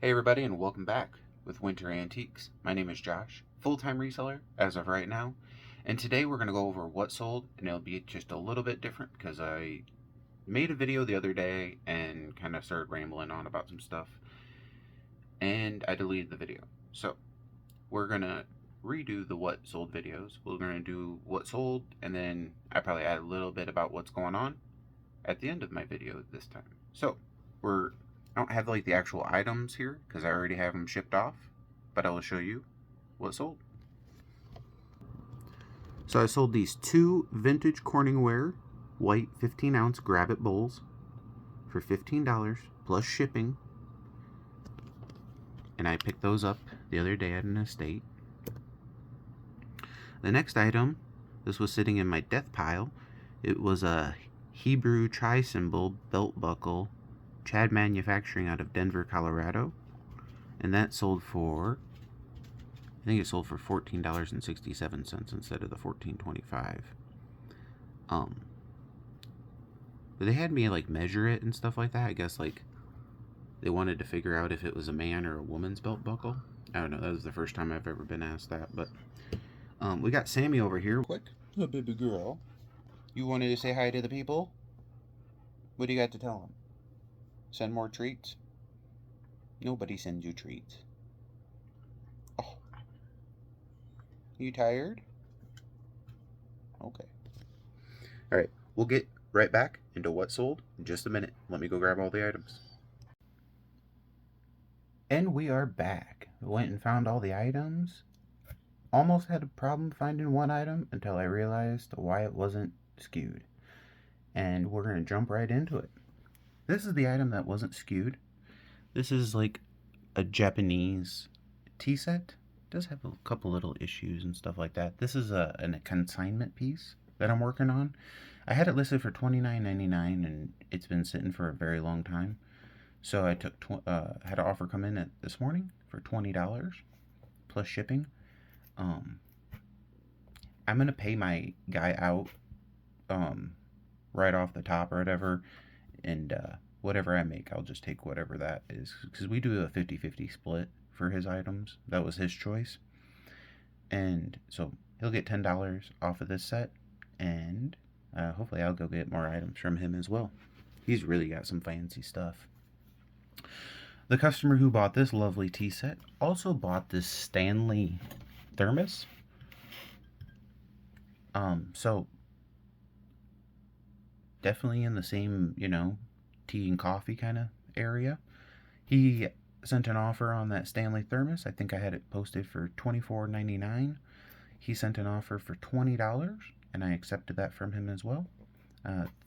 Hey everybody, and welcome back with Winter Antiques. My name is Josh, full-time reseller as of right now, and today we're going to go over what sold, and it'll be just a little bit different because I made a video the other day and kind of started rambling on about some stuff, and I deleted the video. So we're going to redo the what sold videos. We're going to do what sold, and then I probably add a little bit about what's going on at the end of my video this time. So I don't have like the actual items here because I already have them shipped off, but I will show you what sold. So I sold these two vintage Corningware white 15-ounce grab-it bowls for $15 plus shipping, and I picked those up the other day at an estate. The next item, this was sitting in my death pile. It was a Hebrew tri-symbol belt buckle, Chad Manufacturing out of Denver, Colorado, and that sold for, I think it sold for $14.67 instead of the $14.25. But they had me like measure it and stuff like that. I guess like they wanted to figure out if it was a man or a woman's belt buckle. I don't know. That was the first time I've ever been asked that. But we got Sammy over here. Quick, the baby girl. You wanted to say hi to the people? What do you got to tell them? Send more treats? Nobody sends you treats. Oh. You tired? Okay. Alright, we'll get right back into what sold in just a minute. Let me go grab all the items. And we are back. Went and found all the items. Almost had a problem finding one item until I realized why it wasn't skewed. And we're going to jump right into it. This is the item that wasn't skewed. This is like a Japanese tea set. It does have a couple little issues and stuff like that. This is a consignment piece that I'm working on. I had it listed for $29.99 and it's been sitting for a very long time. So I took had an offer come in this morning for $20 plus shipping. I'm gonna pay my guy out right off the top or whatever, and whatever I make, I'll just take whatever that is, because we do a 50-50 split for his items. That was his choice, and so he'll get $10 off of this set, and hopefully I'll go get more items from him as well. He's really got some fancy stuff. The customer who bought this lovely tea set also bought this Stanley thermos. So definitely in the same, tea and coffee kind of area. He sent an offer on that Stanley thermos. I think I had it posted for $24.99. He sent an offer for $20, and I accepted that from him as well.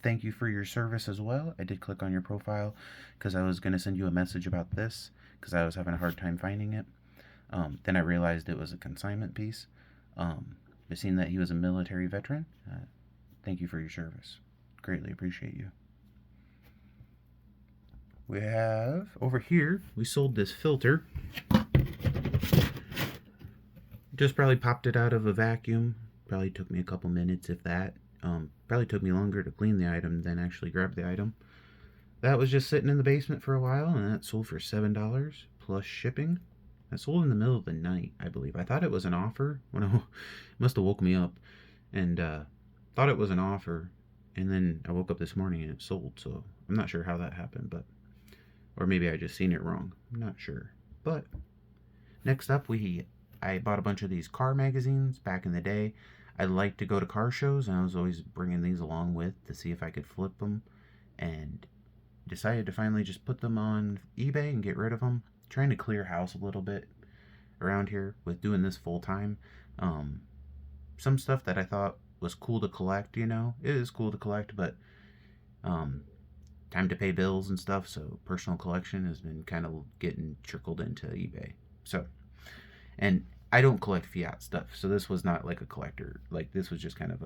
Thank you for your service as well. I did click on your profile because I was going to send you a message about this because I was having a hard time finding it. Then I realized it was a consignment piece. I've seen that he was a military veteran. Thank you for your service. Greatly appreciate you. We have over here, we sold this filter. Just probably popped it out of a vacuum. Probably took me a couple minutes, if that. Probably took me longer to clean the item than actually grab the item. That was just sitting in the basement for a while, and that sold for $7 plus shipping. That sold in the middle of the night, I believe. I thought it was an offer when it must have woke me up, and thought it was an offer, and then I woke up this morning and it sold. So I'm not sure how that happened, but or maybe I just seen it wrong. I'm not sure. But next up, I bought a bunch of these car magazines back in the day. I liked to go to car shows, and I was always bringing these along with to see if I could flip them, and decided to finally just put them on eBay and get rid of them. Trying to clear house a little bit around here with doing this full time. Some stuff that I thought was cool to collect, it is cool to collect, but time to pay bills and stuff, so personal collection has been kind of getting trickled into eBay. So, and I don't collect Fiat stuff, so this was not like a collector. Like, this was just kind of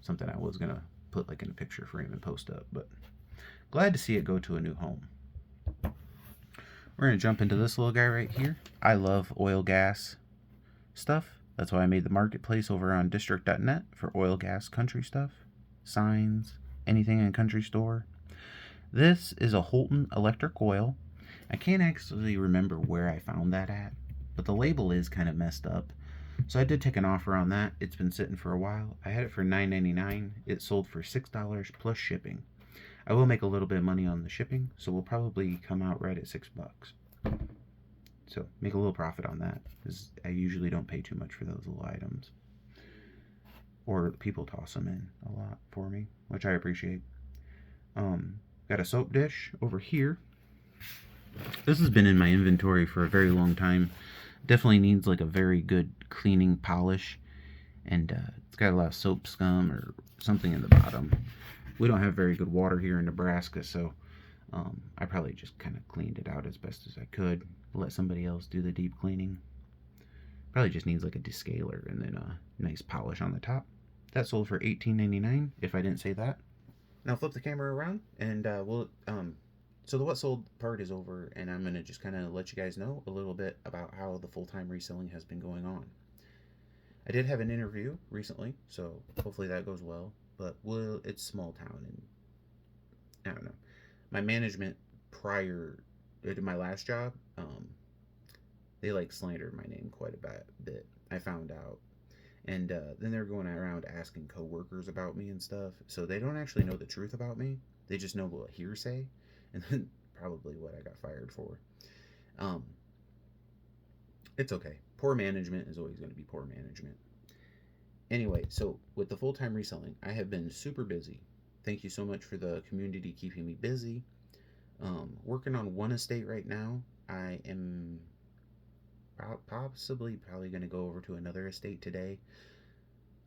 something I was gonna put like in a picture frame and post up, but glad to see it go to a new home. We're going to jump into this little guy right here. I love oil gas stuff. That's why I made the marketplace over on district.net for oil gas country stuff, signs, anything in country store. This is a Holton electric oil. I can't actually remember where I found that at, but the label is kind of messed up. So I did take an offer on that. It's been sitting for a while. I had it for $9.99. It sold for $6 plus shipping. I will make a little bit of money on the shipping, so we'll probably come out right at $6. So make a little profit on that, because I usually don't pay too much for those little items. Or people toss them in a lot for me, which I appreciate. Got a soap dish over here. This has been in my inventory for a very long time. Definitely needs like a very good cleaning polish, and it's got a lot of soap scum or something in the bottom. We don't have very good water here in Nebraska, so I probably just kind of cleaned it out as best as I could. Let somebody else do the deep cleaning. Probably just needs like a descaler and then a nice polish on the top. That sold for $18.99, if I didn't say that. Now flip the camera around and so the what sold part is over, and I'm gonna just kind of let you guys know a little bit about how the full-time reselling has been going on. I did have an interview recently, so hopefully that goes well. But it's small town, and I don't know. My management prior to my last job, they like slandered my name quite a bit. I found out, and then they're going around asking coworkers about me and stuff. So they don't actually know the truth about me. They just know what hearsay, and then probably what I got fired for. Um, it's okay. Poor management is always going to be poor management. Anyway, so with the full-time reselling, I have been super busy. Thank you so much for the community keeping me busy. Working on one estate right now. I am probably going to go over to another estate today.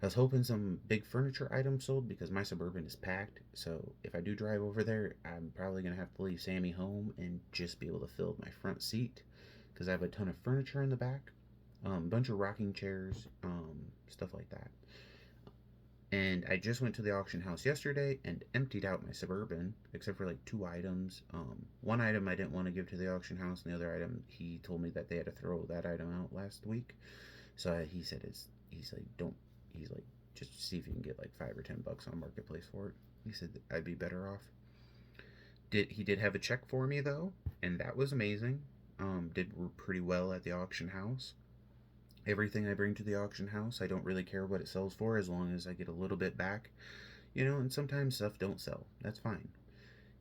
I was hoping some big furniture items sold because my Suburban is packed. So if I do drive over there, I'm probably going to have to leave Sammy home and just be able to fill my front seat because I have a ton of furniture in the back. Bunch of rocking chairs, stuff like that. And I just went to the auction house yesterday and emptied out my Suburban, except for like 2 items. One item I didn't want to give to the auction house, and the other item he told me that they had to throw that item out last week. So he said he's like just see if you can get like $5 or $10 on Marketplace for it. He said I'd be better off. He did have a check for me though, and that was amazing. Did pretty well at the auction house. Everything I bring to the auction house, I don't really care what it sells for as long as I get a little bit back. And sometimes stuff don't sell. That's fine.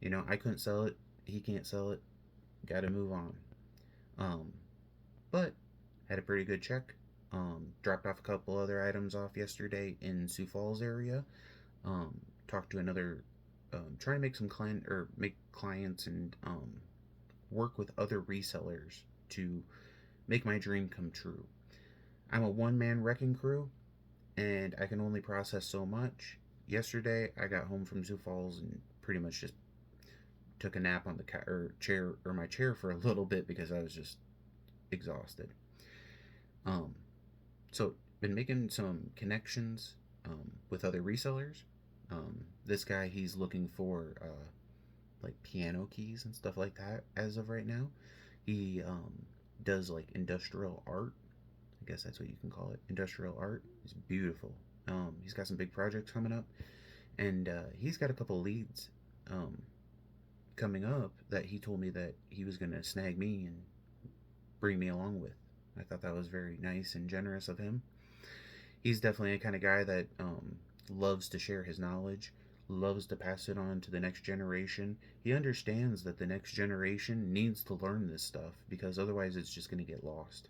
I couldn't sell it. He can't sell it. Gotta move on. Um, but had a pretty good check. Dropped off a couple other items off yesterday in Sioux Falls area. Talked to another, trying to make some make clients and work with other resellers to make my dream come true. I'm a one-man wrecking crew, and I can only process so much. Yesterday, I got home from Sioux Falls and pretty much just took a nap on my chair for a little bit because I was just exhausted. Um, so been making some connections with other resellers. This guy, he's looking for like piano keys and stuff like that as of right now. He does like industrial art. I guess that's what you can call it. Industrial art. It's beautiful. He's got some big projects coming up, and he's got a couple leads coming up that he told me that he was going to snag me and bring me along with. I thought that was very nice and generous of him. He's definitely a kind of guy that loves to share his knowledge, loves to pass it on to the next generation. He understands that the next generation needs to learn this stuff because otherwise it's just going to get lost.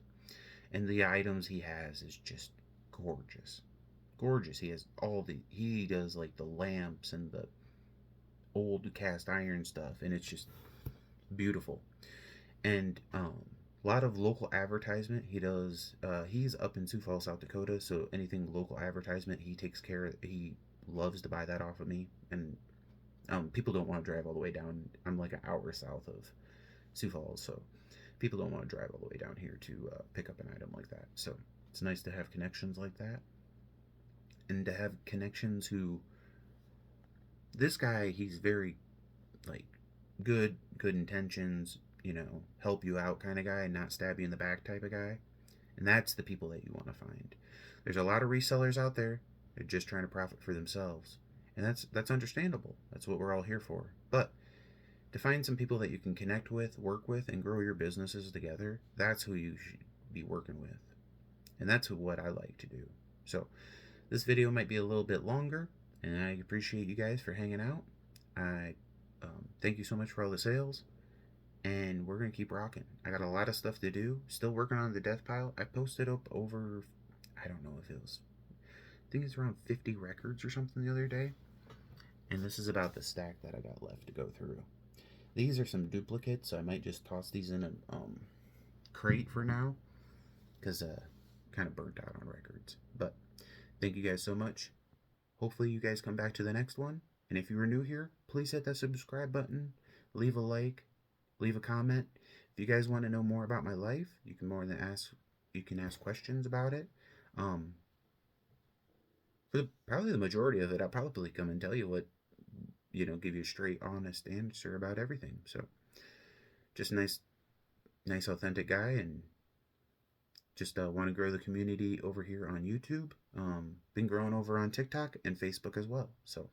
And the items he has is just gorgeous. Gorgeous. He does like the lamps and the old cast iron stuff, and it's just beautiful. And a lot of local advertisement. He's up in Sioux Falls, South Dakota, so anything local advertisement he takes care of. He loves to buy that off of me. And people don't want to drive all the way down. I'm like an hour south of Sioux Falls, so people don't want to drive all the way down here to pick up an item like that. So it's nice to have connections like that, and to have connections who. This guy, he's very like good intentions, help you out kind of guy, not stab you in the back type of guy. And that's the people that you want to find. There's a lot of resellers out there. They're just trying to profit for themselves, and that's understandable. That's what we're all here for. But To find some people that you can connect with, work with, and grow your businesses together, that's who you should be working with. And that's what I like to do. So, this video might be a little bit longer, and I appreciate you guys for hanging out. I thank you so much for all the sales, and we're going to keep rocking. I got a lot of stuff to do. Still working on the death pile. I posted up over, I don't know if it was, I think it's around 50 records or something the other day. And this is about the stack that I got left to go through. These are some duplicates, so I might just toss these in a crate for now, because kind of burnt out on records. But thank you guys so much. Hopefully you guys come back to the next one. And if you are new here, please hit that subscribe button, leave a like, leave a comment. If you guys want to know more about my life, you can ask questions about it. For probably the majority of it, I'll probably come and tell you what, give you a straight, honest answer about everything. So, just nice, authentic guy, and just want to grow the community over here on YouTube. Been growing over on TikTok and Facebook as well. So,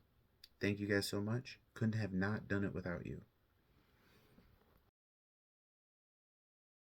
thank you guys so much. Couldn't have not done it without you.